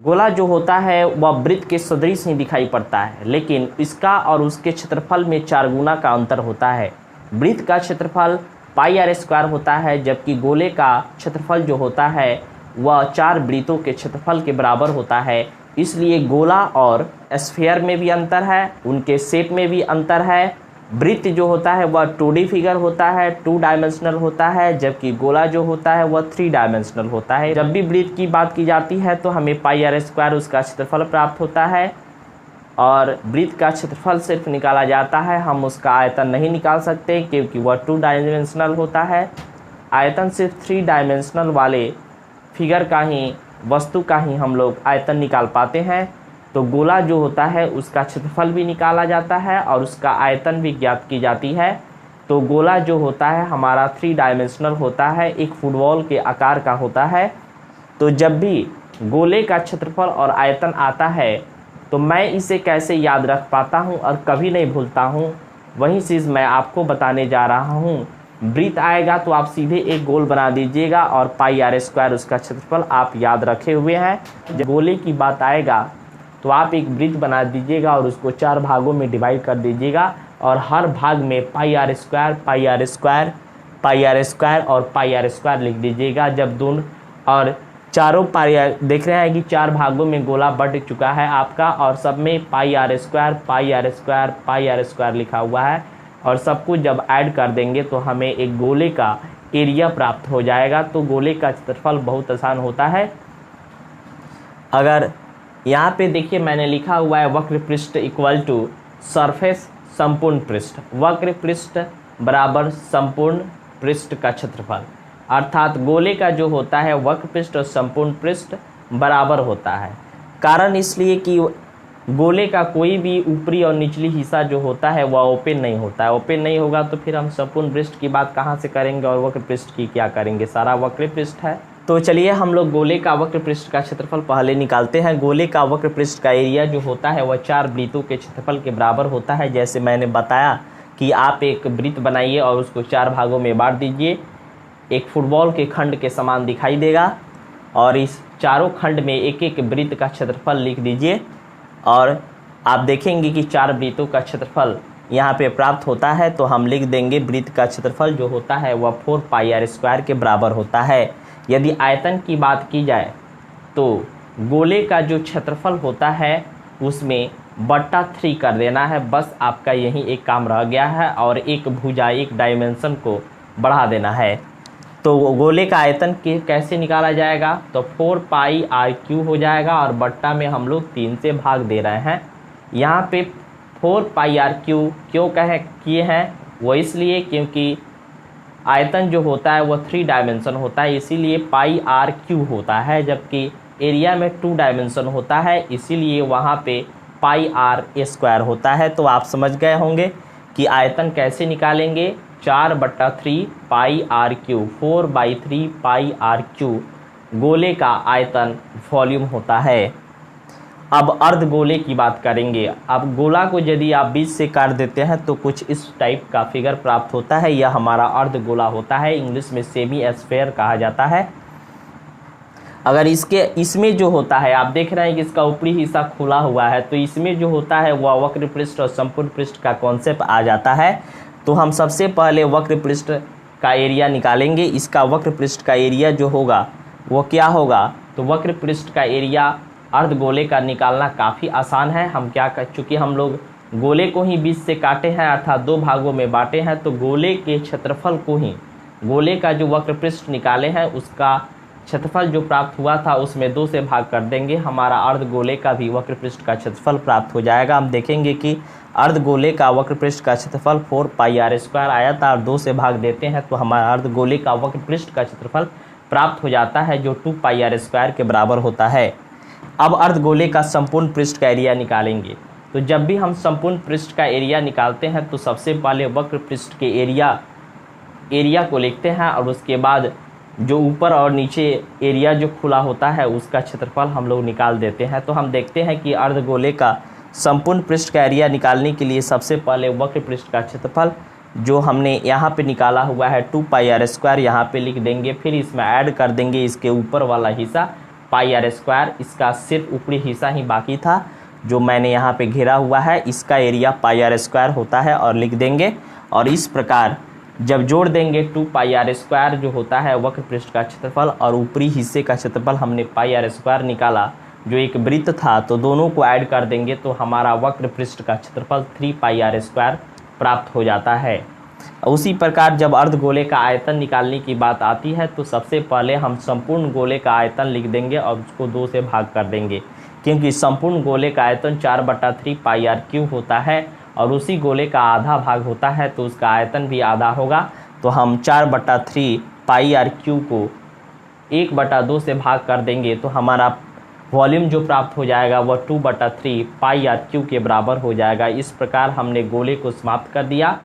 गोला जो होता है वह वृत्त के सदृश ही दिखाई पड़ता है, लेकिन इसका और उसके क्षेत्रफल में 4 गुना का अंतर होता है। वृत्त का क्षेत्रफल पाई आर स्क्वायर होता है, जबकि गोले का क्षेत्रफल जो होता है वह 4 वृत्तों के क्षेत्रफल के बराबर होता है। इसलिए गोला और स्फीयर में भी अंतर है, उनके शेप में भी अंतर है। वृत्त जो होता है वह 2D फिगर होता है, 2 डायमेंशनल होता है, जबकि गोला जो होता है वह 3 डायमेंशनल होता है। जब भी वृत्त की बात की जाती है तो हमें पाई आर स्क्वायर उसका क्षेत्रफल प्राप्त होता है, और वृत्त का क्षेत्रफल सिर्फ निकाला जाता है, हम उसका आयतन नहीं निकाल सकते क्योंकि वह 2 डायमेंशनल होता है। आयतन सिर्फ 3 डायमेंशनल वाले फिगर का ही, वस्तु का ही हम लोग आयतन निकाल पाते हैं। तो गोला जो होता है उसका क्षेत्रफल भी निकाला जाता है और उसका आयतन भी ज्ञात की जाती है। तो गोला जो होता है हमारा 3 डायमेंशनल होता है, एक फुटबॉल के आकार का होता है। तो जब भी गोले का क्षेत्रफल और आयतन आता है तो मैं इसे कैसे याद रख पाता हूँ और कभी नहीं भूलता हूँ, वही चीज़ मैं आपको बताने जा रहा हूँ। वृत्त आएगा तो आप सीधे एक गोल बना दीजिएगा और पाई आर स्क्वायर उसका क्षेत्रफल आप याद रखे हुए हैं। जब गोले की बात आएगा तो आप एक वृत्त बना दीजिएगा और उसको 4 भागों में डिवाइड कर दीजिएगा, और हर भाग में pi r square, pi r square, pi r square और पाई आर स्क्वायर लिख दीजिएगा। जब दोनों और चारों पाई आर देख रहे हैं कि 4 भागों में गोला बट चुका है आपका, और सब में pi r square, pi r square, pi r square लिखा हुआ है, और सब कुछ जब ऐड कर देंगे तो हमें एक गोले का एरिया प्राप्त हो जाएगा। तो गोले का क्षेत्रफल बहुत आसान होता है। अगर यहाँ पे देखिए मैंने लिखा हुआ है वक्र पृष्ठ इक्वल टू सरफेस संपूर्ण पृष्ठ, वक्र पृष्ठ बराबर संपूर्ण पृष्ठ का क्षेत्रफल, अर्थात गोले का जो होता है वक्र पृष्ठ और संपूर्ण पृष्ठ बराबर होता है। कारण इसलिए कि गोले का कोई भी ऊपरी और निचली हिस्सा जो होता है वह ओपन नहीं होता है। ओपन नहीं होगा तो फिर हम संपूर्ण पृष्ठ की बात कहाँ से करेंगे और वक्र पृष्ठ की क्या करेंगे, सारा वक्र पृष्ठ है। तो चलिए हम लोग गोले का वक्र पृष्ठ का क्षेत्रफल पहले निकालते हैं। गोले का वक्र पृष्ठ का एरिया जो होता है वह 4 वृत्तों के क्षेत्रफल के बराबर होता है। जैसे मैंने बताया कि आप एक वृत्त बनाइए और उसको 4 भागों में बांट दीजिए, एक फुटबॉल के खंड के समान दिखाई देगा, और इस चारों खंड में एक एक वृत्त का क्षेत्रफल लिख दीजिए, और आप देखेंगे कि 4 वृत्तों का क्षेत्रफल यहाँ पे प्राप्त होता है। तो हम लिख देंगे वृत्त का क्षेत्रफल जो होता है वह 4 पाई आर स्क्वायर के बराबर होता है। यदि आयतन की बात की जाए तो गोले का जो क्षेत्रफल होता है उसमें बट्टा 3 कर देना है, बस आपका यही एक काम रह गया है, और एक भुजा, एक डायमेंशन को बढ़ा देना है। तो गोले का आयतन कैसे निकाला जाएगा, तो 4 पाई आर क्यू हो जाएगा, और बट्टा में हम लोग 3 से भाग दे रहे हैं। यहाँ पे 4 पाई आर क्यू क्यों किए हैं, वो इसलिए क्योंकि आयतन जो होता है वह 3 डायमेंशन होता है, इसीलिए पाई आर क्यू होता है, जबकि एरिया में 2 डायमेंशन होता है, इसीलिए वहाँ पे पाई आर स्क्वायर होता है। तो आप समझ गए होंगे कि आयतन कैसे निकालेंगे। 4/3 pi r cube, 4/3 pi r cube गोले का आयतन वॉल्यूम होता है। अब अर्ध गोले की बात करेंगे। अब गोला को यदि आप बीच से काट देते हैं तो कुछ इस टाइप का फिगर प्राप्त होता है, यह हमारा अर्ध गोला होता है, इंग्लिश में सेमी स्फीयर कहा जाता है। अगर इसमें जो होता है आप देख रहे हैं कि इसका ऊपरी हिस्सा खुला हुआ है, तो इसमें जो होता है वह वक्र पृष्ठ और संपूर्ण पृष्ठ का कॉन्सेप्ट आ जाता है। तो हम सबसे पहले वक्र पृष्ठ का एरिया निकालेंगे। इसका वक्र पृष्ठ का एरिया जो होगा वो क्या होगा, तो वक्र पृष्ठ का एरिया अर्ध गोले का निकालना काफ़ी आसान है। हम क्या कर चूँकि हम लोग गोले को ही बीच से काटे हैं, अर्थात 2 भागों में बांटे हैं, तो गोले के क्षेत्रफल को ही, गोले का जो वक्र पृष्ठ निकाले हैं उसका क्षेत्रफल जो प्राप्त हुआ था उसमें 2 से भाग कर देंगे, हमारा अर्ध गोले का भी वक्र पृष्ठ का क्षेत्रफल प्राप्त हो जाएगा। हम देखेंगे कि अर्ध गोले का वक्र पृष्ठ का क्षेत्रफल 4 पाई आर स्क्वायर आया था, और 2 से भाग देते हैं तो हमारा अर्ध गोले का वक्र पृष्ठ का क्षेत्रफल प्राप्त हो जाता है, जो 2 पाई आर स्क्वायर के बराबर होता है। अब अर्ध गोले का संपूर्ण पृष्ठ का एरिया निकालेंगे। तो जब भी हम संपूर्ण पृष्ठ का एरिया निकालते हैं तो सबसे पहले वक्र पृष्ठ के एरिया को लिखते हैं, और उसके बाद जो ऊपर और नीचे एरिया जो खुला होता है उसका क्षेत्रफल हम लोग निकाल देते हैं। तो हम देखते हैं कि अर्ध गोले का संपूर्ण पृष्ठ का एरिया निकालने के लिए सबसे पहले वक्र पृष्ठ का क्षेत्रफल जो हमने यहाँ पे निकाला हुआ है 2 पाई आर स्क्वायर यहाँ पे लिख देंगे, फिर इसमें ऐड कर देंगे इसके ऊपर वाला हिस्सा पाई आर स्क्वायर। इसका सिर्फ ऊपरी हिस्सा ही बाकी था जो मैंने यहाँ पे घेरा हुआ है, इसका एरिया पाई आर स्क्वायर होता है और लिख देंगे। और इस प्रकार जब जोड़ देंगे 2 पाई आर स्क्वायर जो होता है वक्र पृष्ठ का क्षेत्रफल और ऊपरी हिस्से का क्षेत्रफल हमने पाई आर स्क्वायर निकाला जो एक वृत्त था, तो दोनों को ऐड कर देंगे तो हमारा वक्र पृष्ठ का क्षेत्रफल 3 पाई आर स्क्वायर प्राप्त हो जाता है। उसी प्रकार जब अर्धगोले का आयतन निकालने की बात आती है तो सबसे पहले हम संपूर्ण गोले का आयतन लिख देंगे और उसको 2 से भाग कर देंगे, क्योंकि संपूर्ण गोले का आयतन 4/3 पाई आर क्यूब होता है और उसी गोले का आधा भाग होता है तो उसका आयतन भी आधा होगा। तो हम 4/3 पाई आर क्यूब को 1/2 से भाग कर देंगे तो हमारा वॉल्यूम जो प्राप्त हो जाएगा वह 2/3 पाई आर क्यूब के बराबर हो जाएगा। इस प्रकार हमने गोले को समाप्त कर दिया।